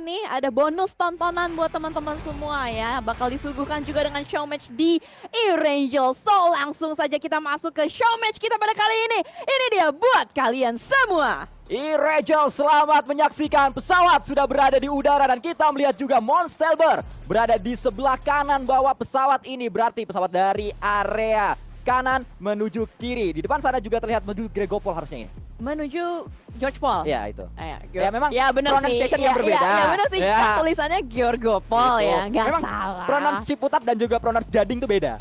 ini ada bonus tontonan buat teman-teman semua ya. Bakal disuguhkan juga dengan show match di E-Rangel. So langsung saja kita masuk ke show match kita pada kali ini. Ini dia buat kalian semua. E-Rangel, selamat menyaksikan pesawat sudah berada di udara dan kita melihat juga Monstelber berada di sebelah kanan bawah pesawat ini. Berarti pesawat dari area kanan menuju kiri. Di depan sana juga terlihat menuju Gregopol harusnya ini. Menuju George Paul. Ya itu. Ya memang ya, bener pronunciation sih. yang berbeda. Ya bener sih. Ya. Kan tulisannya Georgopol Gitu. ya, nggak Memang salah. pronounce Ciputat dan juga pronounce Gading itu beda.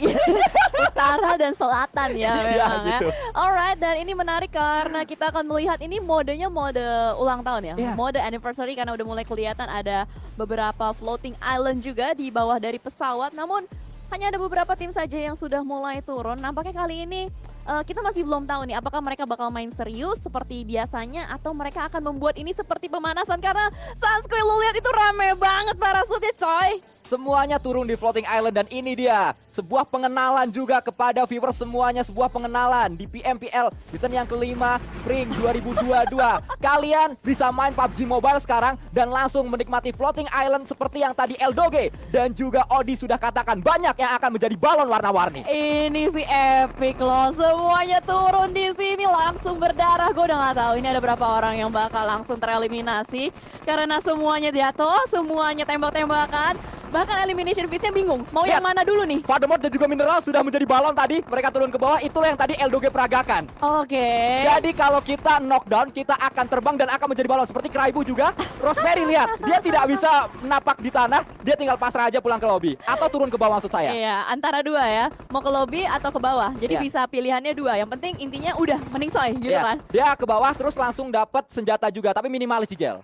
Utara dan selatan ya memang ya. gitu. Alright, dan ini menarik karena kita akan melihat ini modenya mode ulang tahun ya. Iya. Mode anniversary karena udah mulai kelihatan ada beberapa floating island juga di bawah dari pesawat. Namun hanya ada beberapa tim saja yang sudah mulai turun. Nampaknya kali ini kita masih belum tahu nih apakah mereka bakal main serius seperti biasanya atau mereka akan membuat ini seperti pemanasan karena Sunsquare lu lihat itu rame banget parasutnya coy. Semuanya turun di floating island dan ini dia sebuah pengenalan juga kepada viewers semuanya, sebuah pengenalan di PMPL season yang kelima Spring 2022. Kalian bisa main PUBG Mobile sekarang dan langsung menikmati floating island seperti yang tadi Eldoge dan juga Odi sudah katakan, banyak yang akan menjadi balon warna-warni. Ini sih epic loh, semuanya turun di sini langsung berdarah. Gue udah nggak tahu ini ada berapa orang yang bakal langsung tereliminasi karena semuanya jatuh, semuanya tembak-tembakan. Bahkan elimination pitnya bingung, mau yang mana dulu nih? Vademort dan juga Mineral sudah menjadi balon tadi, mereka turun ke bawah, itulah yang tadi Eldoge peragakan. Oke. Jadi kalau kita knockdown, kita akan terbang dan akan menjadi balon. Seperti Kraibu juga, Rosemary lihat, dia tidak bisa menapak di tanah, dia tinggal pasrah aja pulang ke lobby. Atau turun ke bawah maksud saya. Iya, antara dua ya, mau ke lobby atau ke bawah. Jadi Iya. bisa pilihannya dua, yang penting intinya udah mending soy gitu Iya, kan. dia ke bawah terus langsung dapat senjata juga, tapi minimalis sih Jel.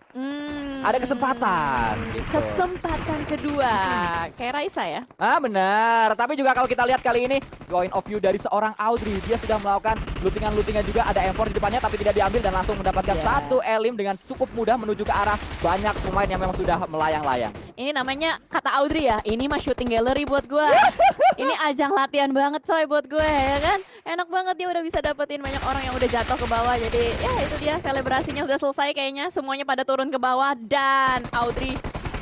Ada kesempatan. Gitu. Kesempatan kedua, kayak Raisa ya. Ah benar, tapi juga kalau kita lihat kali ini point of view dari seorang Audrey, dia sudah melakukan lootingan juga, ada M4 di depannya tapi tidak diambil dan langsung mendapatkan Yeah. satu elim dengan cukup mudah menuju ke arah banyak pemain yang memang sudah melayang-layang. Ini namanya kata Audrey ya, ini mah shooting gallery buat gue. Ini ajang latihan banget coy buat gue ya kan. Enak banget dia udah bisa dapetin banyak orang yang udah jatuh ke bawah. Jadi ya itu dia selebrasinya udah selesai kayaknya. Semuanya pada turun ke bawah dan Audrey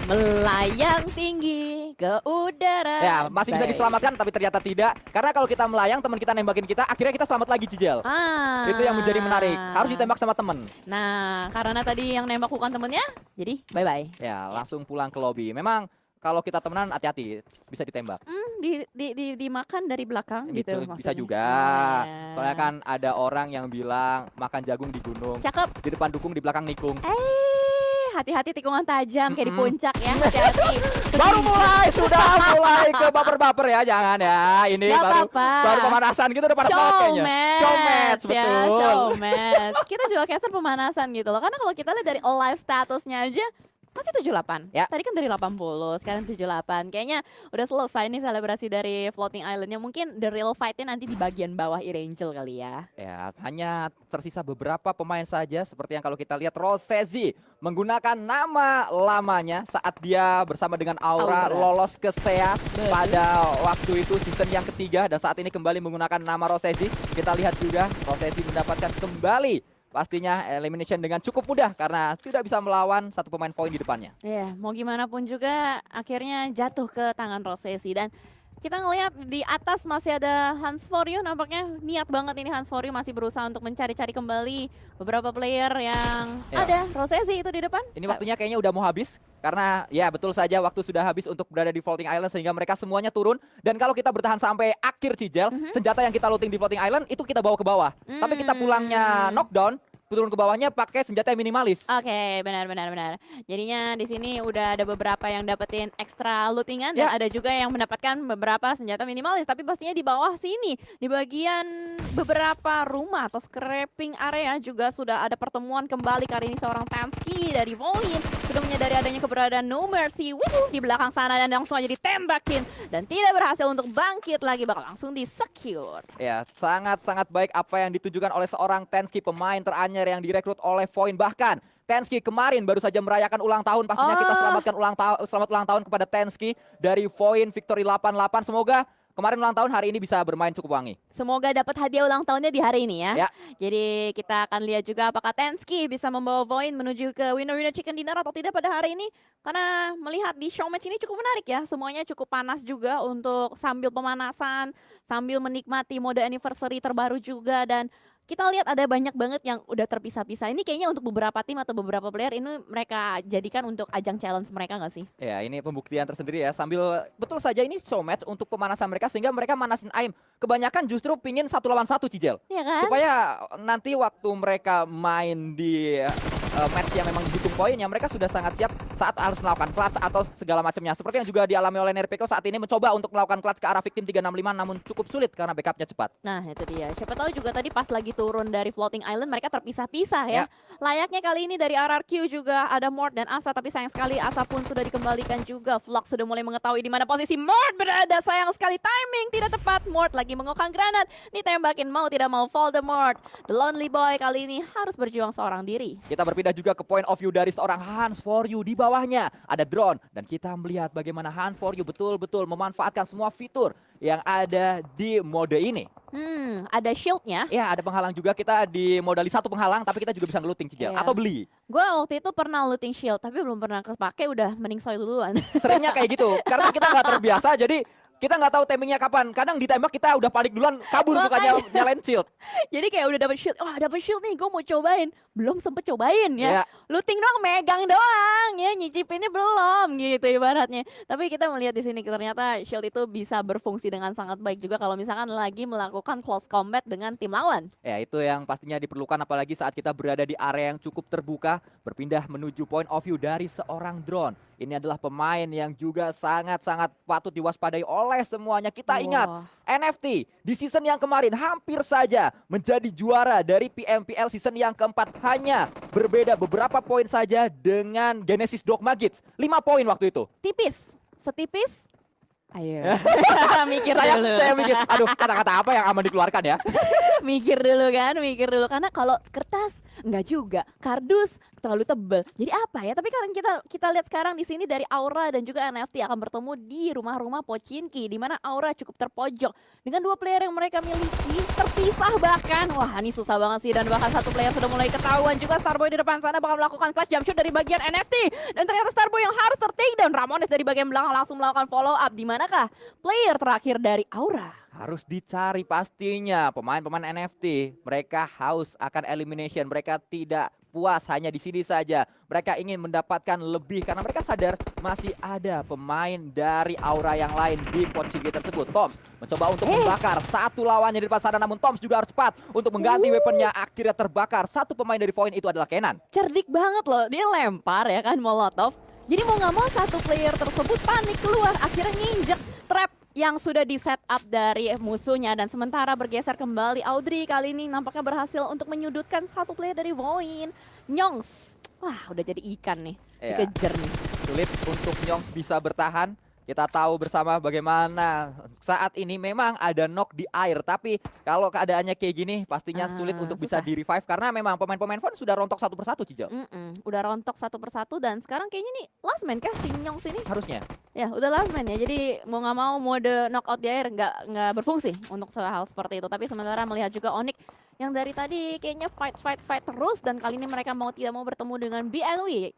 melayang tinggi ke udara. Ya, masih bisa Baik. diselamatkan tapi ternyata tidak. Karena kalau kita melayang, teman kita nembakin kita, akhirnya kita selamat lagi Cijel. Itu yang menjadi menarik. Harus ditembak sama temen. Nah, karena tadi yang nembak bukan temennya, jadi bye-bye. Ya, langsung pulang ke lobby. Memang kalau kita temenan hati-hati, bisa ditembak. Dimakan dari belakang gitu Bisa maksudnya. juga. Ya. Soalnya kan ada orang yang bilang makan jagung di gunung. Cakep. Di depan dukung, di belakang nikung. Hati-hati tikungan tajam kayak di puncak ya. Hati-hati. Baru mulai, sudah mulai ke baper-baper ya, jangan ya. Ini Gak baru apa-apa. baru pemanasan gitu udah pada pakainya. Showmatch ya, betul. showmatch. Kita juga caster pemanasan gitu loh. Karena kalau kita lihat dari live statusnya aja masih 78. Ya. Tadi kan dari 80, sekarang 78. Kayaknya udah selesai nih selebrasi dari Floating Island-nya. Mungkin the real fight-nya nanti di bagian bawah E-Rangel kali ya. Ya, hanya tersisa beberapa pemain saja seperti yang kalau kita lihat Rosezi menggunakan nama lamanya saat dia bersama dengan Aura, Aura. lolos ke SEA Betul. pada waktu itu season yang ketiga dan saat ini kembali menggunakan nama Rosezi. Kita lihat juga Rosezi mendapatkan kembali pastinya elimination dengan cukup mudah karena tidak bisa melawan satu pemain poin di depannya. Iya, mau gimana pun juga akhirnya jatuh ke tangan Rosesi dan kita ngelihat di atas masih ada Hans For You, nampaknya niat banget ini Hans For You masih berusaha untuk mencari-cari kembali beberapa player yang Ya. ada Rosesi itu di depan. Ini waktunya kayaknya udah mau habis karena ya betul saja waktu sudah habis untuk berada di Floating Island sehingga mereka semuanya turun dan kalau kita bertahan sampai akhir Cijel, senjata yang kita looting di Floating Island itu kita bawa ke bawah. Tapi kita pulangnya knockdown, turun ke bawahnya pakai senjata yang minimalis. Oke, benar. Jadinya di sini udah ada beberapa yang dapetin ekstra lootingan dan Ya. ada juga yang mendapatkan beberapa senjata minimalis. Tapi pastinya di bawah sini, di bagian beberapa rumah atau scraping area juga sudah ada pertemuan kembali kali ini seorang Tansky dari Voin sudah menyadari adanya keberadaan No Mercy di belakang sana dan langsung aja ditembakin dan tidak berhasil untuk bangkit lagi, bakal langsung di secure. Ya, sangat-sangat baik apa yang ditujukan oleh seorang Tansky, pemain teranyar yang direkrut oleh Voin. Bahkan Tansky kemarin baru saja merayakan ulang tahun. Pastinya kita selamatkan selamat ulang tahun kepada Tansky dari Voin Victory 88. Semoga kemarin ulang tahun, hari ini bisa bermain cukup wangi. Semoga dapat hadiah ulang tahunnya di hari ini ya. Ya. Jadi kita akan lihat juga apakah Tensky bisa membawa Void menuju ke winner-winner chicken dinner atau tidak pada hari ini. Karena melihat di show match ini cukup menarik ya. Semuanya cukup panas juga untuk sambil pemanasan, sambil menikmati mode anniversary terbaru juga. Dan kita lihat ada banyak banget yang udah terpisah-pisah. Ini kayaknya untuk beberapa tim atau beberapa player ini mereka jadikan untuk ajang challenge mereka nggak sih? Ya, ini pembuktian tersendiri ya. Sambil betul saja ini show match untuk pemanasan mereka sehingga mereka manasin aim. Kebanyakan justru pingin 1 lawan 1 Cijel. Iya kan? Supaya nanti waktu mereka main di match yang memang hitung poinnya, mereka sudah sangat siap saat harus melakukan clutch atau segala macamnya. Seperti yang juga dialami oleh Nerpeko saat ini mencoba untuk melakukan clutch ke arah victim 365 namun cukup sulit karena backupnya cepat. Nah itu dia, siapa tahu juga tadi pas lagi turun dari floating island mereka terpisah-pisah ya. Layaknya kali ini dari RRQ juga ada Mort dan Asa, tapi sayang sekali Asa pun sudah dikembalikan juga. Flux sudah mulai mengetahui di mana posisi Mort berada, sayang sekali timing tidak tepat. Mort lagi mengokang granat, ditembakin mau tidak mau Voldemort. The Lonely Boy kali ini harus berjuang seorang diri. Kita berpindah juga ke point of view dari seorang Hans For You. Di bawahnya ada drone dan kita melihat bagaimana Hans For You betul-betul memanfaatkan semua fitur yang ada di mode ini. Ada shieldnya. Ya, ada penghalang juga. Kita di modali 1 penghalang, tapi kita juga bisa ngeluting Cijel Iya. atau beli. Gue waktu itu pernah looting shield, tapi belum pernah kepake, udah mending soy duluan. Seringnya kayak gitu, karena kita nggak terbiasa, jadi kita nggak tahu timingnya kapan. Kadang ditembak kita udah panik duluan, kabur bukannya nyalain shield. Jadi kayak udah dapet shield, wah dapet shield nih, gue mau cobain. Belum sempet cobain ya. Ya. Looting doang, megang doang ya, nyicipinnya belum gitu ibaratnya. Tapi kita melihat di sini ternyata shield itu bisa berfungsi dengan sangat baik juga kalau misalkan lagi melakukan close combat dengan tim lawan. Ya, itu yang pastinya diperlukan apalagi saat kita berada di area yang cukup terbuka, berpindah menuju point of view dari seorang drone. Ini adalah pemain yang juga sangat-sangat patut diwaspadai oleh semuanya. Kita ingat, NFT di season yang kemarin hampir saja menjadi juara dari PMPL season yang keempat. Hanya berbeda beberapa poin saja dengan Genesis Dogma Kids. 5 poin waktu itu. Tipis, setipis. Ayo, mikir Saya dulu. mikir, aduh kata-kata apa yang aman dikeluarkan ya. Mikir dulu kan, mikir dulu. Karena kalau kertas, enggak juga. Kardus, terlalu tebel. Jadi apa ya? Tapi kalau kita lihat sekarang di sini dari Aura dan juga NFT akan bertemu di rumah-rumah Pochinki. Di mana Aura cukup terpojok. Dengan 2 player yang mereka miliki, terpisah bahkan. Wah ini susah banget sih. Dan bahkan 1 player sudah mulai ketahuan juga. Starboy di depan sana bakal melakukan clutch jump shoot dari bagian NFT. Dan ternyata Starboy yang harus ter-take down. Ramones dari bagian belakang langsung melakukan follow up. Di manakah player terakhir dari Aura? Harus dicari pastinya pemain-pemain NFT. Mereka haus akan elimination. Mereka tidak puas hanya di sini saja. Mereka ingin mendapatkan lebih karena mereka sadar masih ada pemain dari Aura yang lain di Pochinki tersebut. Toms mencoba untuk membakar 1 lawannya di depan sana, namun Toms juga harus cepat untuk mengganti weaponnya. Akhirnya terbakar. 1 pemain dari Void itu adalah Kenan. Cerdik banget loh, dia lempar ya kan Molotov. Jadi mau nggak mau 1 player tersebut panik keluar, akhirnya nginjek trap yang sudah di set up dari musuhnya. Dan sementara bergeser kembali, Audrey kali ini nampaknya berhasil untuk menyudutkan 1 player dari Void. Nyongs, wah udah jadi ikan nih, Iya. dikejar nih. Sulit untuk Nyongs bisa bertahan. Kita tahu bersama bagaimana saat ini memang ada knock di air. Tapi kalau keadaannya kayak gini pastinya sulit untuk bisa susah. di-revive. Karena memang pemain-pemain Void sudah rontok 1 persatu Cijel. Udah rontok 1 persatu dan sekarang kayaknya nih last man kah si Nyongs ini? Harusnya. Ya udah last man ya, jadi mau nggak mau mode knockout di air nggak berfungsi untuk hal seperti itu. Tapi sementara melihat juga Onyx yang dari tadi kayaknya fight terus, dan kali ini mereka mau tidak mau bertemu dengan BNW.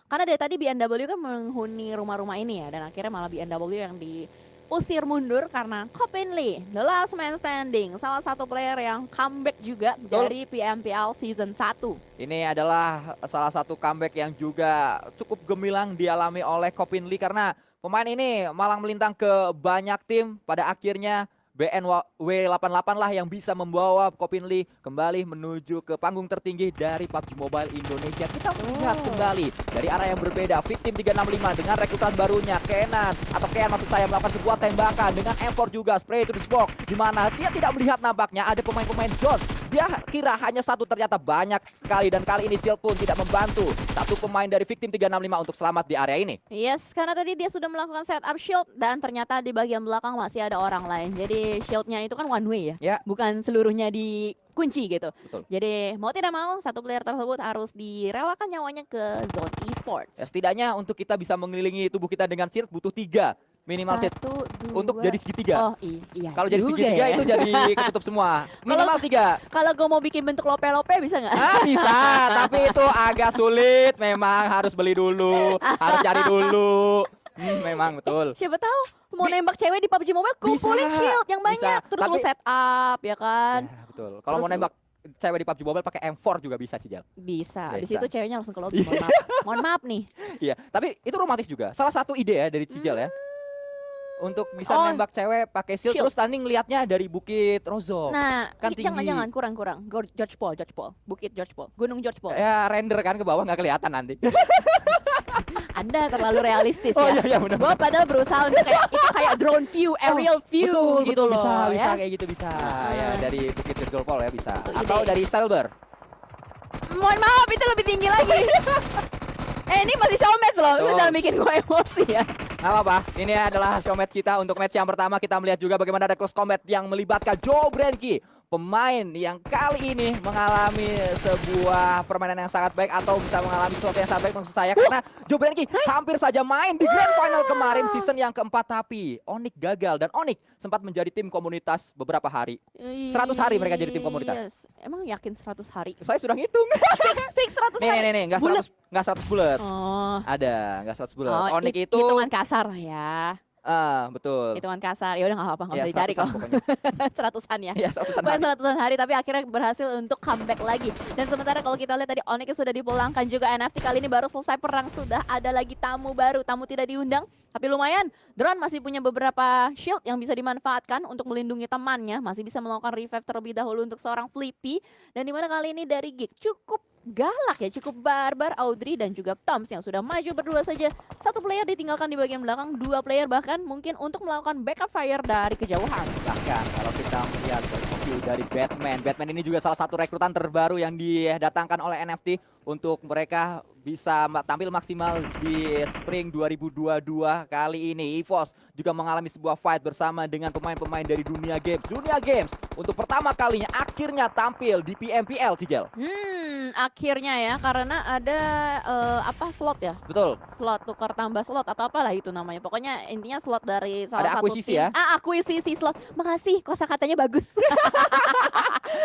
Karena dari tadi BNW kan menghuni rumah-rumah ini ya, dan akhirnya malah BNW yang diusir mundur karena Copenly, the last man standing, salah satu player yang comeback juga dari PMPL season 1. Ini adalah salah satu comeback yang juga cukup gemilang dialami oleh Copenly karena pemain ini malang melintang ke banyak tim. Pada akhirnya BNW88 lah yang bisa membawa Copenly kembali menuju ke panggung tertinggi dari PUBG Mobile Indonesia. Kita melihat kembali dari arah yang berbeda, Victim 365 dengan rekrutan barunya Kenan atau Kean maksud saya melakukan sebuah tembakan dengan M4 juga, spray to the smoke, di mana dia tidak melihat nampaknya ada pemain-pemain John. Dia kira hanya 1, ternyata banyak sekali, dan kali ini Shield pun tidak membantu 1 pemain dari Victim 365 untuk selamat di area ini. Yes, karena tadi dia sudah melakukan setup shield dan ternyata di bagian belakang masih ada orang lain. Jadi shieldnya itu kan one way ya, bukan seluruhnya dikunci gitu. Betul. Jadi mau tidak mau 1 player tersebut harus direlakan nyawanya ke zone esports. Ya, setidaknya untuk kita bisa mengelilingi tubuh kita dengan shield butuh 3 Minimal seat. 1, 2. Untuk jadi segitiga. Oh iya. Kalau jadi juga segitiga ya. itu jadi ketutup semua. Minimal 3. Kalau gue mau bikin bentuk lope-lope bisa nggak? Bisa, tapi itu agak sulit. Memang harus beli dulu, harus cari dulu. Memang betul. Siapa tahu mau nembak cewek di PUBG Mobile kumpulin Bisa, shield yang banyak. bisa. Terus Tapi- lu set up ya kan? Ya, betul. Kalau mau Terus nembak cewek di PUBG Mobile pakai M4 juga bisa, Cijal. Bisa. Di Bisa. situ ceweknya langsung ke lobby. Mohon maaf. Mohon maaf nih. Iya, tapi itu romantis juga. Salah satu ide ya dari Cijal ya. Untuk bisa Oh. nembak cewek pakai shield, Shield. terus tanding lihatnya dari Bukit Rozok. Nah, kan jangan tinggi. kurang. George Paul, Bukit George Paul, Gunung George Paul. Ya render kan ke bawah nggak kelihatan nanti. Anda terlalu realistis Oh ya. iya benar. Gue padahal berusaha untuk kayak itu kayak drone view, aerial view Betul, gitu loh. bisa ya. kayak gitu bisa. Nah. Ya dari Bukit George Paul ya bisa. Itu Atau ide. dari Stelber. Mohon maaf itu lebih tinggi lagi. Ini masih showmatch loh, lu Betul. jangan bikin gue emosi ya. Nggak apa-apa, ini adalah show match kita. Untuk match yang pertama kita melihat juga bagaimana ada close combat yang melibatkan Joe Brenki, pemain yang kali ini mengalami sebuah permainan yang sangat baik atau bisa mengalami sesuatu yang sangat baik maksud saya. Karena Joe Brenki hampir saja main di Grand Final kemarin season yang keempat, tapi Onyx gagal. Dan Onyx sempat menjadi tim komunitas beberapa hari. 100 hari mereka jadi tim komunitas. Yes. Emang yakin 100 hari? Saya sudah ngitung. Fix 100 hari. Nih, nggak Bulet. 100 bulat. Oh. Ada, nggak 100 bulat. Oh, Onyx itu, hitungan kasar ya. betul. Hitungan kasar. Ya udah enggak apa-apa, enggak Ya, usah dicari 100-an kok. pokoknya. 100-an ya. Ya, 100-an Bukan hari. 100-an hari tapi akhirnya berhasil untuk comeback lagi. Dan sementara kalau kita lihat tadi Onyx sudah dipulangkan juga, NFT kali ini baru selesai perang, sudah ada lagi tamu baru, tamu tidak diundang. Tapi lumayan, Drone masih punya beberapa shield yang bisa dimanfaatkan untuk melindungi temannya. Masih bisa melakukan revive terlebih dahulu untuk seorang Flippy. Dan dimana kali ini dari Geek cukup galak ya, cukup barbar. Audrey dan juga Toms yang sudah maju berdua saja. Satu player ditinggalkan di bagian belakang, 2 player bahkan mungkin untuk melakukan backup fire dari kejauhan. Bahkan kalau kita melihat review dari Batman ini juga salah satu rekrutan terbaru yang didatangkan oleh NFT untuk mereka bisa tampil maksimal di Spring 2022 kali ini. EVOS juga mengalami sebuah fight bersama dengan pemain-pemain dari Dunia Games. Dunia Games untuk pertama kalinya akhirnya tampil di PMPL, Cijel. Akhirnya ya, karena ada slot ya, Betul. slot tukar tambah slot atau apalah itu namanya. Pokoknya intinya slot dari salah Ada satu akuisisi tim. ya? Akuisisi slot. Makasih, kosakatanya bagus.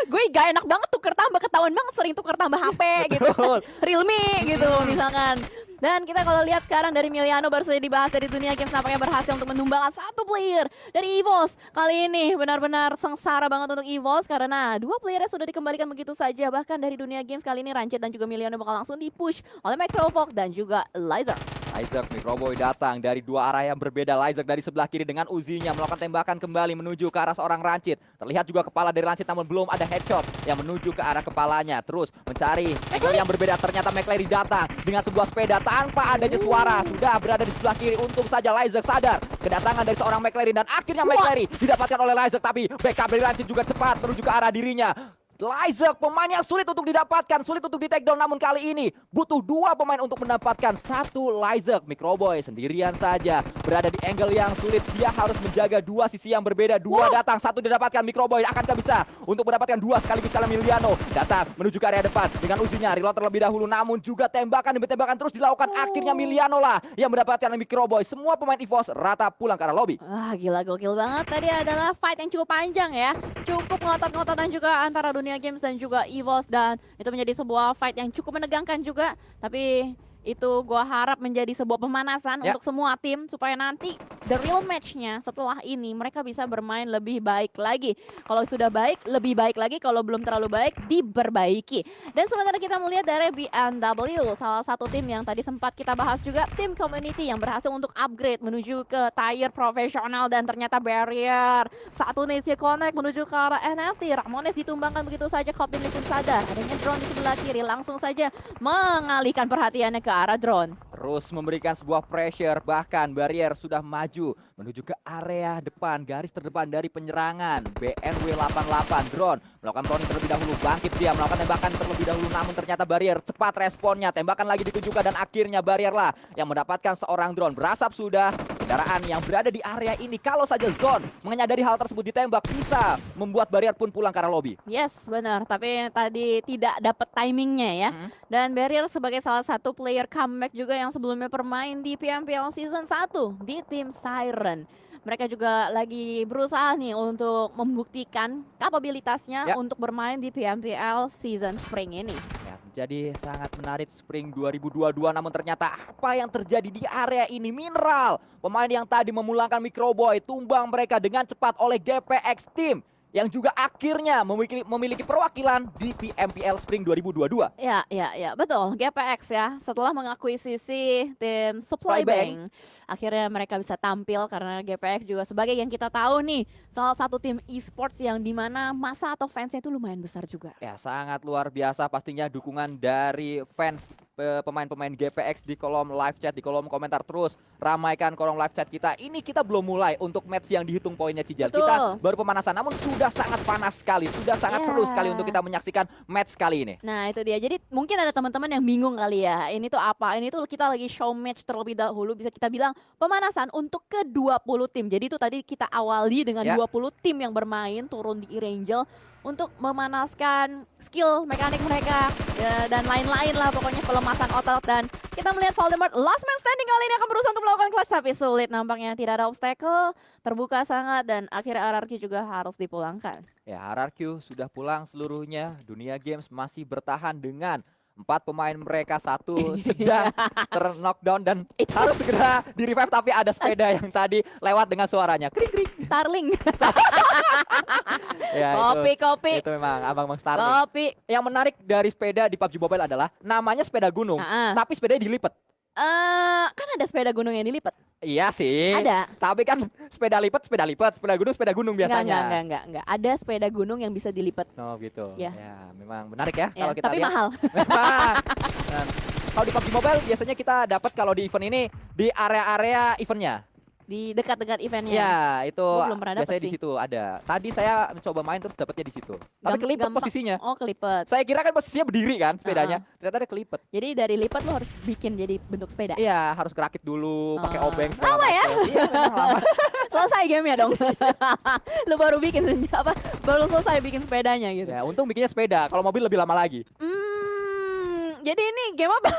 Gue gak enak banget tukar tambah, ketahuan banget sering tukar tambah HP gitu. Betul. Realme gitu misalkan. Dan kita kalau lihat sekarang dari Miliano baru saja dibahas dari Dunia Games, nampaknya berhasil untuk menumbangkan 1 player dari EVOS. Kali ini benar-benar sengsara banget untuk EVOS karena 2 playernya sudah dikembalikan begitu saja. Bahkan dari Dunia Games kali ini Rancid dan juga Miliano bakal langsung dipush oleh Microvox dan juga Lizer. Isaac Microboy datang dari 2 arah yang berbeda. Isaac dari sebelah kiri dengan Uzinya melakukan tembakan kembali menuju ke arah seorang Rancid. Terlihat juga kepala dari Rancid namun belum ada headshot yang menuju ke arah kepalanya. Terus mencari angle yang berbeda. Ternyata McClary datang dengan sebuah sepeda tanpa adanya suara. Sudah berada di sebelah kiri. Untung saja Isaac sadar kedatangan dari seorang McClary dan akhirnya McClary didapatkan oleh Isaac. Tapi backup dari Rancid juga cepat menuju ke arah dirinya. Isaac pemain yang sulit untuk didapatkan, sulit untuk di take down, namun kali ini butuh 2 pemain untuk mendapatkan 1 Isaac. Microboy sendirian saja berada di angle yang sulit, dia harus menjaga 2 sisi yang berbeda. 2 datang, 1 didapatkan. Microboy akankah bisa untuk mendapatkan 2 sekaligus? Kala Miliano datang menuju ke area depan dengan Uzinya, reload terlebih dahulu, namun juga tembakan demi tembakan terus dilakukan. Akhirnya Miliano lah yang mendapatkan Microboy. Semua pemain EVOS rata pulang ke arah lobby. Wah gila, gokil banget. Tadi adalah fight yang cukup panjang ya, cukup ngotot-ngototan juga antara Dunia Games dan juga EVOS, dan itu menjadi sebuah fight yang cukup menegangkan juga. Tapi itu gua harap menjadi sebuah pemanasan Ya. untuk semua tim supaya nanti the real match-nya setelah ini mereka bisa bermain lebih baik lagi. Kalau sudah baik, lebih baik lagi. Kalau belum terlalu baik, diperbaiki. Dan sementara kita melihat dari BNW, salah satu tim yang tadi sempat kita bahas juga, tim community yang berhasil untuk upgrade menuju ke tier profesional, dan ternyata barrier satu Nizia Connect menuju ke arah NFT. Ramones ditumbangkan begitu saja. Kopin pun sadar adanya drone di sebelah kiri, langsung saja mengalihkan perhatiannya ke arah drone. Terus memberikan sebuah pressure, bahkan barrier sudah maju menuju ke area depan, garis terdepan dari penyerangan. BNW 88 drone melakukan proning terlebih dahulu, bangkit dia melakukan tembakan terlebih dahulu, namun ternyata barrier cepat responnya, tembakan lagi ditujukan dan akhirnya barrier lah yang mendapatkan seorang drone. Berasap sudah kendaraan yang berada di area ini kalau saja Zone menyadari hal tersebut ditembak bisa membuat Barrier pun pulang ke arah lobby. Yes, benar. Tapi tadi tidak dapat timingnya ya. Dan Barrier sebagai salah satu player comeback juga yang sebelumnya bermain di PMPL Season 1 di tim Siren. Mereka juga lagi berusaha nih untuk membuktikan kapabilitasnya untuk bermain di PMPL Season Spring ini. Jadi sangat menarik Spring 2022, namun ternyata apa yang terjadi di area ini? Mineral, pemain yang tadi memulangkan Microboy, tumbang mereka dengan cepat oleh GPX Team yang juga akhirnya memiliki perwakilan di PMPL Spring 2022. Ya, betul. GPX ya, setelah mengakuisisi tim Supply Bank, akhirnya mereka bisa tampil karena GPX juga sebagai yang kita tahu nih, salah satu tim e-sports yang dimana masa atau fansnya itu lumayan besar juga. Ya, sangat luar biasa pastinya dukungan dari fans pemain-pemain GPX di kolom live chat, di kolom komentar. Terus ramaikan kolom live chat kita. Ini kita belum mulai untuk match yang dihitung poinnya, Cijal. Betul. Kita baru pemanasan, namun sudah sangat panas sekali, sudah sangat seru sekali untuk kita menyaksikan match kali ini. Nah itu dia, jadi mungkin ada teman-teman yang bingung kali ya, ini tuh apa? Ini tuh kita lagi show match terlebih dahulu, bisa kita bilang pemanasan untuk ke 20 tim. Jadi itu tadi kita awali dengan 20 tim yang bermain turun di E-Rangel untuk memanaskan skill mekanik mereka ya, dan lain-lain lah, pokoknya pelemasan otot. Dan kita melihat Voldemort last man standing kali ini akan berusaha untuk melakukan clutch, tapi sulit nampaknya, tidak ada obstacle, terbuka sangat, dan akhirnya RRQ juga harus dipulangkan. Ya, RRQ sudah pulang seluruhnya. Dunia Games masih bertahan dengan 4 pemain mereka, 1 sedang ter-knockdown dan harus segera di-revive, tapi ada sepeda yang tadi lewat dengan suaranya krik-krik. Starling. Ya, kopi. Itu memang abang Starling. Kopi. Yang menarik dari sepeda di PUBG Mobile adalah namanya sepeda gunung, tapi sepedanya dilipat. Kan ada sepeda gunung yang dilipat. Iya sih. Ada. Tapi kan sepeda sepeda gunung biasanya. Enggak. Ada sepeda gunung yang bisa dilipat. Oh gitu. Ya. Ya, memang menarik ya kalau kita tapi lihat. mahal. Memang. Dan kalau di PUBG Mobile biasanya kita dapat kalau di event ini di area-area eventnya. Di dekat-dekat eventnya. Ya, itu Gua belum pernah dapet biasanya di sih. situ ada. Tadi saya mencoba main terus dapatnya di situ. Tapi kelipet Gampang. posisinya. Oh, kelipet. Saya kira kan posisinya berdiri kan sepedanya. Ternyata ada kelipet. Jadi dari lipat lo harus bikin jadi bentuk sepeda. Iya, harus kerakit dulu, pakai obeng. Lama ya? Iya, memang lama. Selesai gamenya dong. Lo baru bikin baru selesai bikin sepedanya gitu. Ya, untung bikinnya sepeda. Kalau mobil lebih lama lagi. Jadi ini game apa?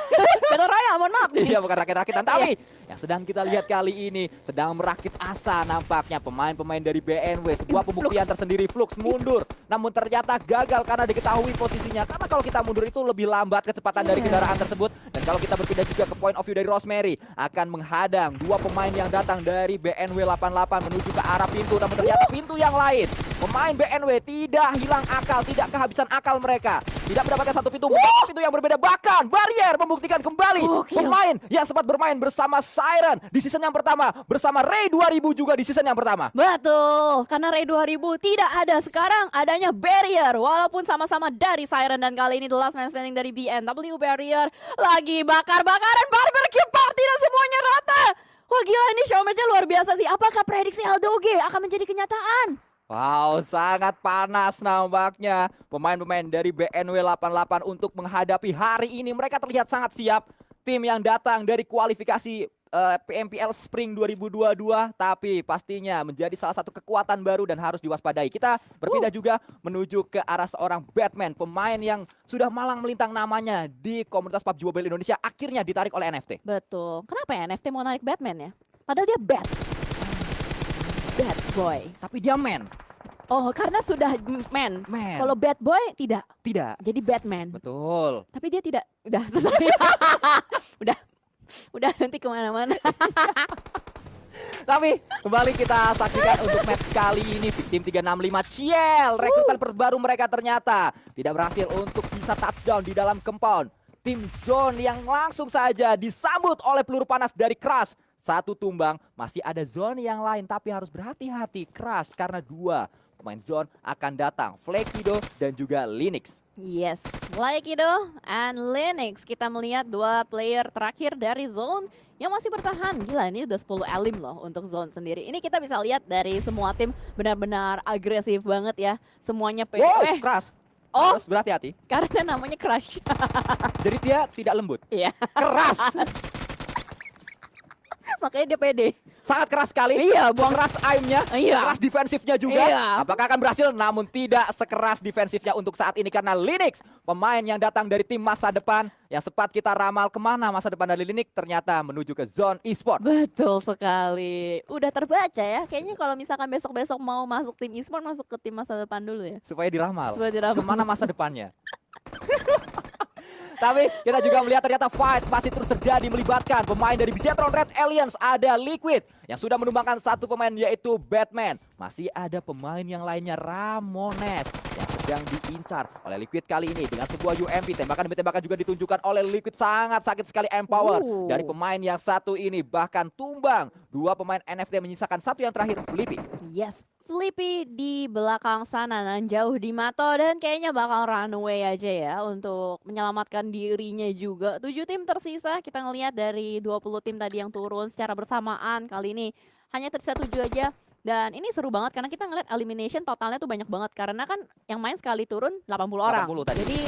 Battle Royale, mohon maaf. Iya, bukan rakit-rakitan, tapi yang sedang kita lihat kali ini sedang merakit asa nampaknya pemain-pemain dari BNW. Sebuah pembuktian tersendiri, Flux mundur, namun ternyata gagal karena diketahui posisinya. Karena kalau kita mundur itu lebih lambat kecepatan dari kendaraan tersebut. Dan kalau kita berpindah juga ke point of view dari Rosemary, akan menghadang 2 pemain yang datang dari BNW 88 menuju ke arah pintu. Namun ternyata pintu yang lain, pemain BNW tidak hilang akal, tidak kehabisan akal mereka. Tidak mendapatkan satu pintu, pintu yang berbeda. Bahkan Barrier membuktikan kembali pemain yang sempat bermain bersama Siren di season yang pertama, bersama Ray 2000 juga di season yang pertama. Betul, karena Ray 2000 tidak ada, sekarang adanya Barrier. Walaupun sama-sama dari Siren, dan kali ini the last man standing dari BNW. Barrier lagi bakar-bakaran barbecue party dan semuanya rata. Wah gila, ini show match-nya luar biasa sih. Apakah prediksi Aldoge akan menjadi kenyataan? Wow, sangat panas nampaknya pemain-pemain dari BNW 88 untuk menghadapi hari ini. Mereka terlihat sangat siap. Tim yang datang dari kualifikasi PMPL Spring 2022, tapi pastinya menjadi salah satu kekuatan baru dan harus diwaspadai. Kita berpindah juga menuju ke arah seorang Batman, pemain yang sudah malang melintang namanya di komunitas PUBG Mobile Indonesia, akhirnya ditarik oleh NFT. Betul, kenapa ya NFT mau narik Batman ya? Padahal dia bad boy. Tapi dia man. Oh, karena sudah man. Kalau bad boy tidak. Jadi Batman. Betul. Tapi dia tidak. Udah selesai. udah nanti kemana-mana. Tapi kembali kita saksikan untuk match kali ini. Tim 365 Ciel, rekrutan terbaru mereka ternyata tidak berhasil untuk bisa touchdown di dalam compound. Tim Zone yang langsung saja disambut oleh peluru panas dari Crush. 1 tumbang, masih ada Zone yang lain tapi harus berhati-hati Crush karena 2 pemain Zone akan datang, Flakido dan juga Linux. Yes, Flakido and Linux. Kita melihat 2 player terakhir dari Zone yang masih bertahan. Gila, ini udah 10 elim loh untuk Zone sendiri. Ini kita bisa lihat dari semua tim benar-benar agresif banget ya. Semuanya Crush. Oh, harus berhati-hati karena namanya Crush. Jadi dia tidak lembut. Iya. Keras. Makanya dia pede. sangat keras sekali. Iya, buang keras aimnya, Iya. keras defensifnya juga. Iya. Apakah akan berhasil? Namun tidak sekeras defensifnya untuk saat ini karena Linux, pemain yang datang dari tim masa depan yang sempat kita ramal kemana masa depan dari Linux ternyata menuju ke zone e-sport. Betul sekali. Udah terbaca ya. Kayaknya kalau misalkan besok-besok mau masuk tim e-sport, masuk ke tim masa depan dulu ya. Supaya diramal. Supaya diramal. Kemana masa depannya? Tapi kita juga melihat ternyata fight masih terus terjadi melibatkan pemain dari Bigetron Red Aliens. Ada Liquid yang sudah menumbangkan satu pemain yaitu Batman. Masih ada pemain yang lainnya Ramones yang sedang diincar oleh Liquid kali ini dengan sebuah UMP. Tembakan demi tembakan juga ditunjukkan oleh Liquid, sangat sakit sekali empower dari pemain yang satu ini. Bahkan tumbang dua pemain NFT menyisakan satu yang terakhir, Flippy. Yes, Flippy di belakang sana dan jauh di Mato dan kayaknya bakal runway aja ya untuk menyelamatkan dirinya juga. 7 tim tersisa, kita ngelihat dari 20 tim tadi yang turun secara bersamaan. Kali ini hanya tersisa 7 aja. Dan ini seru banget karena kita ngeliat elimination totalnya tuh banyak banget. Karena kan yang main sekali turun 80 orang. 80 tadi. Jadi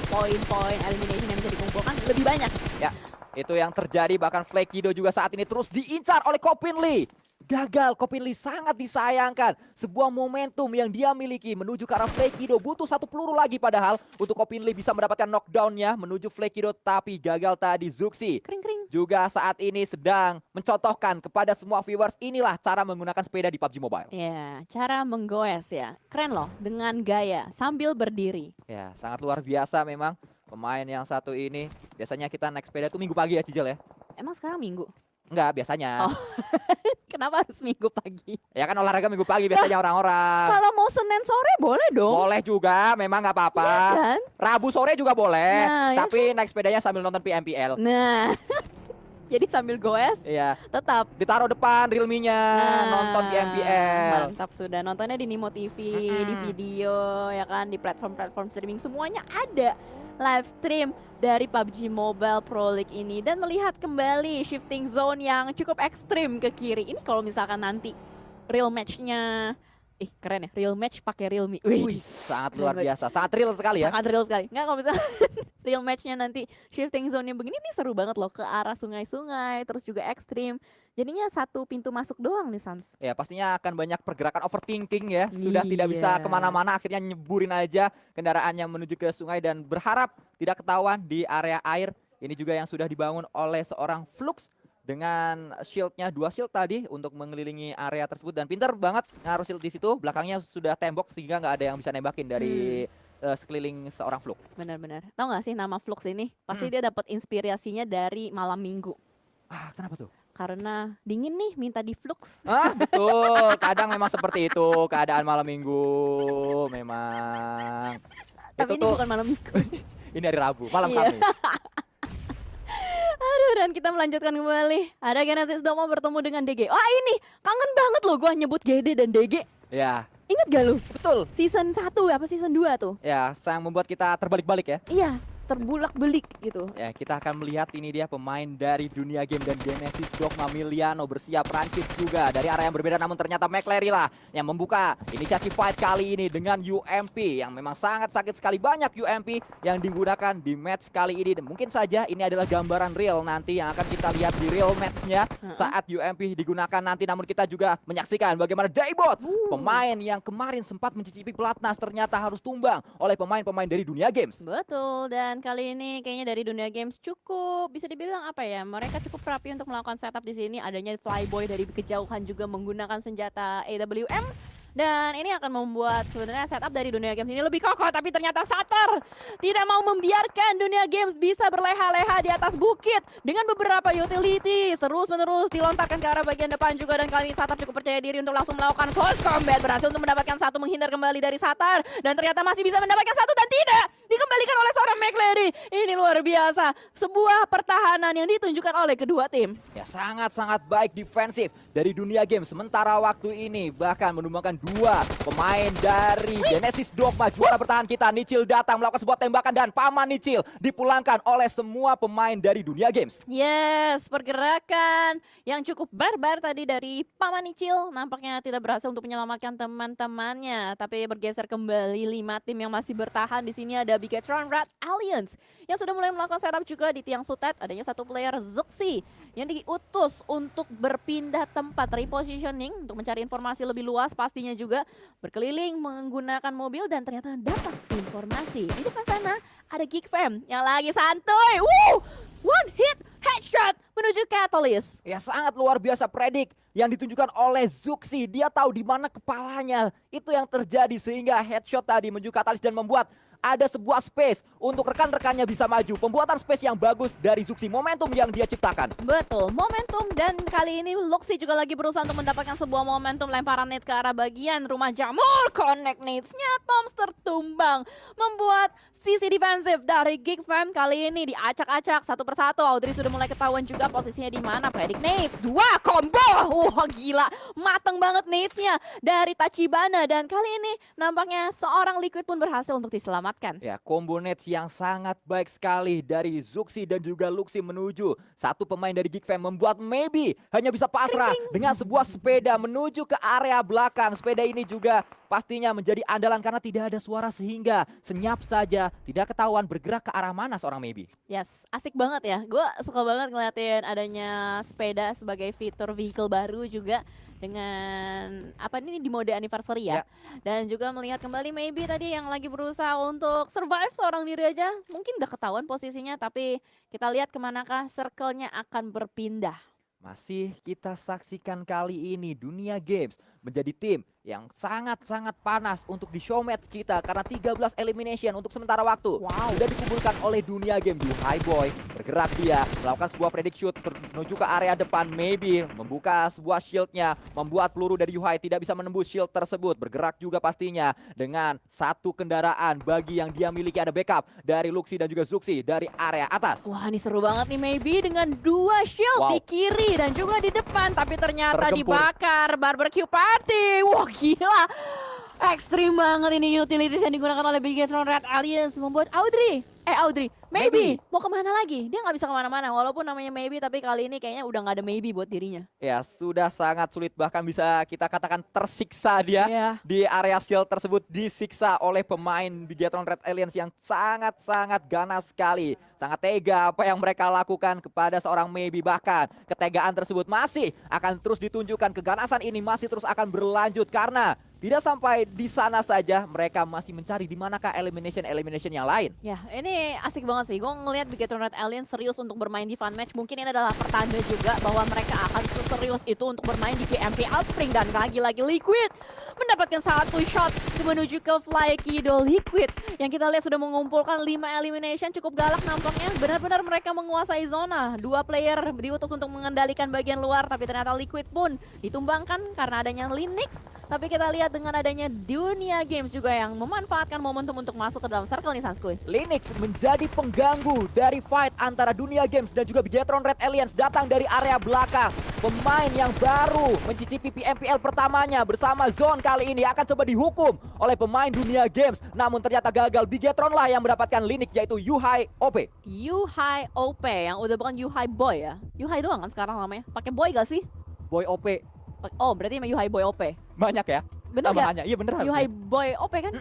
poin-poin elimination yang bisa dikumpulkan lebih banyak. Ya, itu yang terjadi. Bahkan Flakido juga saat ini terus diincar oleh Kopin Lee. Gagal, Kopin Lee sangat disayangkan. Sebuah momentum yang dia miliki menuju ke arah Flakido. Butuh satu peluru lagi padahal untuk Kopin Lee bisa mendapatkan knockdown-nya menuju Flakido. Tapi gagal tadi Zuxi. Kring-kring. Juga saat ini sedang mencontohkan kepada semua viewers inilah cara menggunakan sepeda di PUBG Mobile. Ya, cara menggoes ya. Keren loh, dengan gaya sambil berdiri. Ya, sangat luar biasa memang pemain yang satu ini. Biasanya kita naik sepeda tuh minggu pagi ya Cijel ya? Emang sekarang minggu? Enggak, biasanya. Oh. Kenapa harus minggu pagi? Ya kan olahraga minggu pagi biasanya orang-orang. Kalau mau Senin sore boleh dong. Boleh juga, memang nggak apa-apa. Iya kan? Rabu sore juga boleh, Nah, ya tapi naik sepedanya sambil nonton PMPL. Nah, jadi sambil goes Iya, tetap. ditaruh depan realme-nya, nonton PMPL. Mantap sudah. Nontonnya di Nimo TV, di video, ya kan, di platform-platform streaming semuanya ada live stream dari PUBG Mobile Pro League ini dan melihat kembali shifting zone yang cukup ekstrim ke kiri. Ini kalau misalkan nanti real match-nya keren ya, real match pakai Realme. Wih, sangat luar biasa, sangat real sekali ya. Sangat real sekali. Nggak kalau misalkan real match-nya nanti shifting zone-nya begini nih seru banget loh ke arah sungai-sungai terus juga ekstrim. Jadinya satu pintu masuk doang nih Sans. Ya pastinya akan banyak pergerakan overthinking ya. Sudah tidak bisa Iya. kemana-mana, akhirnya nyeburin aja kendaraannya menuju ke sungai dan berharap tidak ketahuan di area air. Ini juga yang sudah dibangun oleh seorang Flux dengan shieldnya, 2 shield tadi untuk mengelilingi area tersebut dan pinter banget ngaruh shield di situ. Belakangnya sudah tembok sehingga nggak ada yang bisa nembakin dari sekeliling seorang Flux. Benar-benar. Tahu nggak sih nama Flux ini? Pasti dia dapat inspirasinya dari malam minggu. Ah, kenapa tuh? Karena dingin nih minta di Flux. Ah, betul. Kadang memang seperti itu keadaan malam minggu memang. Tapi Itu ini tuh bukan malam minggu. ini hari Rabu, malam Iya. Kamis. Aduh, dan kita melanjutkan kembali. Ada Genesis Domo bertemu dengan DG. Wah ini kangen banget loh gua nyebut GD dan DG. Ya, Ingat gak lu? betul. Season 1 apa season 2 tuh? Ya, yang membuat kita terbalik-balik ya. Iya, terbulak-belik gitu. Ya, kita akan melihat ini dia pemain dari dunia game dan Genesis Dogma Miliano bersiap rancit juga dari arah yang berbeda, namun ternyata McLary lah yang membuka inisiasi fight kali ini dengan UMP yang memang sangat sakit sekali. Banyak UMP yang digunakan di match kali ini dan mungkin saja ini adalah gambaran real nanti yang akan kita lihat di real matchnya saat UMP digunakan nanti. Namun kita juga menyaksikan bagaimana Daybot, pemain yang kemarin sempat mencicipi pelatnas ternyata harus tumbang oleh pemain-pemain dari dunia games. Betul, dan kali ini kayaknya dari dunia games cukup bisa dibilang apa ya, mereka cukup rapi untuk melakukan setup di sini. Adanya Flyboy dari kejauhan juga menggunakan senjata AWM. Dan ini akan membuat sebenarnya setup dari dunia games ini lebih kokoh. Tapi ternyata Satar tidak mau membiarkan dunia games bisa berleha-leha di atas bukit. Dengan beberapa utility terus-menerus dilontarkan ke arah bagian depan juga. Dan kali ini Satar cukup percaya diri untuk langsung melakukan close combat. Berhasil untuk mendapatkan satu, menghindar kembali dari Satar. Dan ternyata masih bisa mendapatkan satu dan tidak dikembalikan oleh seorang McLady. Ini luar biasa. Sebuah pertahanan yang ditunjukkan oleh kedua tim. Ya, sangat-sangat baik defensif dari dunia game. Sementara waktu ini bahkan menumbangkan dua pemain dari Genesis Dogma, juara bertahan kita. Nichil datang melakukan sebuah tembakan dan paman Nichil dipulangkan oleh semua pemain dari Dunia Games. Yes, pergerakan yang cukup barbar tadi dari Paman Nichil nampaknya tidak berhasil untuk menyelamatkan teman-temannya, tapi bergeser kembali 5 tim yang masih bertahan. Di sini ada Bigetron Red Alliance yang sudah mulai melakukan setup juga di tiang sutet. Adanya satu player Zuxi yang diutus untuk berpindah tempat, repositioning untuk mencari informasi lebih luas, pastinya juga berkeliling menggunakan mobil dan ternyata dapat informasi. Di depan sana ada Geek Fam yang lagi santuy. Woo! One hit headshot menuju Catalyst. Ya, sangat luar biasa predik yang ditunjukkan oleh Zuxi. Dia tahu di mana kepalanya. Itu yang terjadi sehingga headshot tadi menuju Catalyst dan membuat ada sebuah space untuk rekan-rekannya bisa maju. Pembuatan space yang bagus dari Zuxi, momentum yang dia ciptakan. Betul, momentum, dan kali ini Luxi juga lagi berusaha untuk mendapatkan sebuah momentum lemparan nades ke arah bagian rumah jamur. Connect nades-nya, Toms tertumbang, membuat sisi defensif dari Geek Fam kali ini diacak-acak satu persatu. Audrey sudah mulai ketahuan juga posisinya di mana. Predict nades, 2 combo. Wah gila, mateng banget nades-nya dari Tachibana, dan kali ini nampaknya seorang Liquid pun berhasil untuk diselamatkan. Ya, combo nets yang sangat baik sekali dari Zuxi dan juga Luxi menuju satu pemain dari Geek Fam, membuat Maybe hanya bisa pasrah dengan sebuah sepeda menuju ke area belakang. Sepeda ini juga pastinya menjadi andalan karena tidak ada suara sehingga senyap saja tidak ketahuan bergerak ke arah mana seorang Maybe. Yes, asik banget ya. Gue suka banget ngeliatin adanya sepeda sebagai fitur vehicle baru juga dengan apa ini di mode anniversary ya. Dan juga melihat kembali Maybe tadi yang lagi berusaha untuk survive seorang diri aja. Mungkin udah ketahuan posisinya, tapi kita lihat kemanakah circle-nya akan berpindah. Masih kita saksikan kali ini Dunia Games menjadi tim yang sangat-sangat panas untuk di show match kita karena 13 elimination untuk sementara waktu. Wow. Sudah dikumpulkan oleh Dunia Game. Yuhai Boy bergerak, dia melakukan sebuah predict shoot menuju ke area depan. Maybe membuka sebuah shieldnya, membuat peluru dari Yuhai tidak bisa menembus shield tersebut. Bergerak juga pastinya dengan satu kendaraan bagi yang dia miliki. Ada backup dari Luxi dan juga Zuxi dari area atas. Wah, ini seru banget nih Maybe dengan 2 shield di kiri dan juga di depan, tapi ternyata Tergempur. dibakar. Barbecue party. Wah, gila. Ekstrim banget ini utilities yang digunakan oleh Bigetron Red Alliance, membuat Audrey Maybe mau kemana lagi? Dia nggak bisa kemana-mana walaupun namanya Maybe, tapi kali ini kayaknya udah nggak ada Maybe buat dirinya. Ya, sudah sangat sulit, bahkan bisa kita katakan tersiksa dia. Iya. Di area shield tersebut disiksa oleh pemain Bigetron Red Alliance yang sangat-sangat ganas sekali. Sangat tega apa yang mereka lakukan kepada seorang Maybe. Bahkan ketegaan tersebut masih akan terus ditunjukkan. Keganasan ini masih terus akan berlanjut karena tidak sampai di sana saja, mereka masih mencari di manakah elimination yang lain. Ya, ini asik banget sih. Gue ngelihat Bigetron Red Alliance serius untuk bermain di fun match. Mungkin ini adalah pertanda juga bahwa mereka akan seserius itu untuk bermain di PMPL Spring. Dan lagi-lagi Liquid mendapatkan satu shot menuju ke Fly Kido. Liquid yang kita lihat sudah mengumpulkan 5 elimination, cukup galak nampaknya. Benar-benar mereka menguasai zona. 2 player diutus untuk mengendalikan bagian luar, tapi ternyata Liquid pun ditumbangkan karena adanya Linux. Tapi kita lihat dengan adanya Dunia Games juga yang memanfaatkan momentum untuk masuk ke dalam circle nih Sanskuy. Linux menjadi pengganggu dari fight antara Dunia Games dan juga Bigetron Red Alliance, datang dari area belakang. Pemain yang baru mencicipi PMPL pertamanya bersama Zone kali ini akan coba dihukum oleh pemain Dunia Games. Namun ternyata gagal. Bigetron lah yang mendapatkan Linux, yaitu Yuhai OP. Yuhai OP yang udah bukan Yuhai Boy ya. Yuhai doang kan sekarang namanya. Pakai Boy gak sih? Boy OP. Oh, berarti Yuhai Boy OP. Banyak ya Bener tambahannya. Iya bener Yuhai harusnya. Boy OP kan?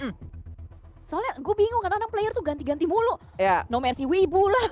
Soalnya gue bingung kadang-kadang player tuh ganti-ganti mulu. Ya, No Mercy Wibu lah.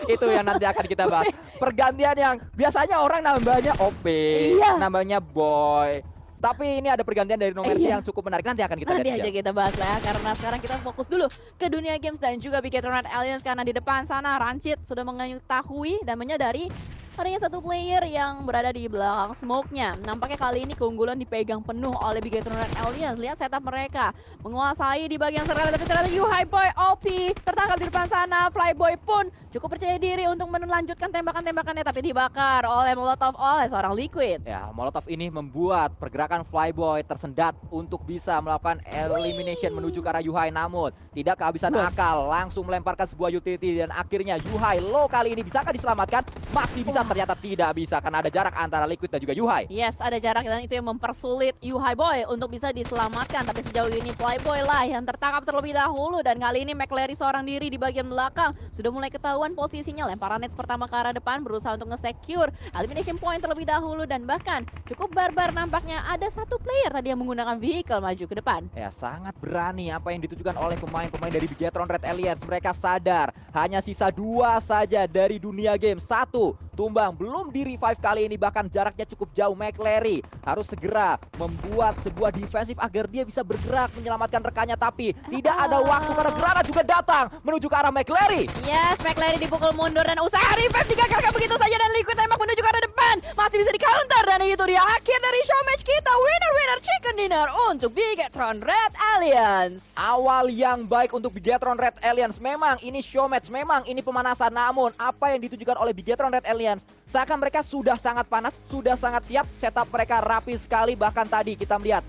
itu yang nanti akan kita bahas. Pergantian yang biasanya orang nambahnya OP, Iya. nambahnya Boy. Tapi ini ada pergantian dari No Mercy Iya. yang cukup menarik. Nanti akan kita Nanti lihat. aja kita bahas lah ya, karena sekarang kita fokus dulu ke Dunia Games dan juga Bigetron Red Alliance, karena di depan sana Rancid sudah mengetahui dan menyadari adanya satu player yang berada di belakang smoke-nya. Nampaknya kali ini keunggulan dipegang penuh oleh Bigetron Red Alliance. Lihat setup mereka menguasai di bagian server, tapi ternyata Yuhai Boy OP tertangkap di depan sana. Flyboy pun cukup percaya diri untuk melanjutkan tembakan-tembakannya, tapi dibakar oleh Molotov oleh seorang Liquid. Ya, Molotov ini membuat pergerakan Flyboy tersendat untuk bisa melakukan elimination menuju ke arah Yuhai. Namun tidak kehabisan akal, langsung melemparkan sebuah utility dan akhirnya Yuhai low kali ini. Bisakah diselamatkan? Masih bisa ternyata tidak bisa karena ada jarak antara Liquid dan juga Yuhai. Yes, ada jarak dan itu yang mempersulit Yuhai Boy untuk bisa diselamatkan. Tapi sejauh ini Playboy lah yang tertangkap terlebih dahulu. Dan kali ini McLary seorang diri di bagian belakang. Sudah mulai ketahuan posisinya. Lemparan Nets pertama ke arah depan berusaha untuk nge-secure elimination point terlebih dahulu. Dan bahkan cukup barbar nampaknya ada satu player tadi yang menggunakan vehicle maju ke depan. Ya, sangat berani apa yang ditujukan oleh pemain-pemain dari Bigetron Red Alliance. Mereka sadar hanya sisa 2 saja dari dunia game. 1 tumbang, belum di revive kali ini, bahkan jaraknya cukup jauh. McLary harus segera membuat sebuah defensif agar dia bisa bergerak menyelamatkan rekannya, tapi tidak ada waktu karena Granat juga datang menuju ke arah McLary. Yes, McLary dipukul mundur dan usaha revive digagalkan begitu saja dan Liquid tembak menuju ke arah depan. Masih bisa di counter dan itu dia akhir dari show match kita. Winner chicken dinner untuk Bigetron Red Alliance. Awal yang baik untuk Bigetron Red Alliance. Memang ini show match, memang ini pemanasan. Namun apa yang ditujukan oleh Bigetron Red Alliance, seakan mereka sudah sangat panas, sudah sangat siap. Setup mereka rapi sekali. Bahkan tadi kita melihat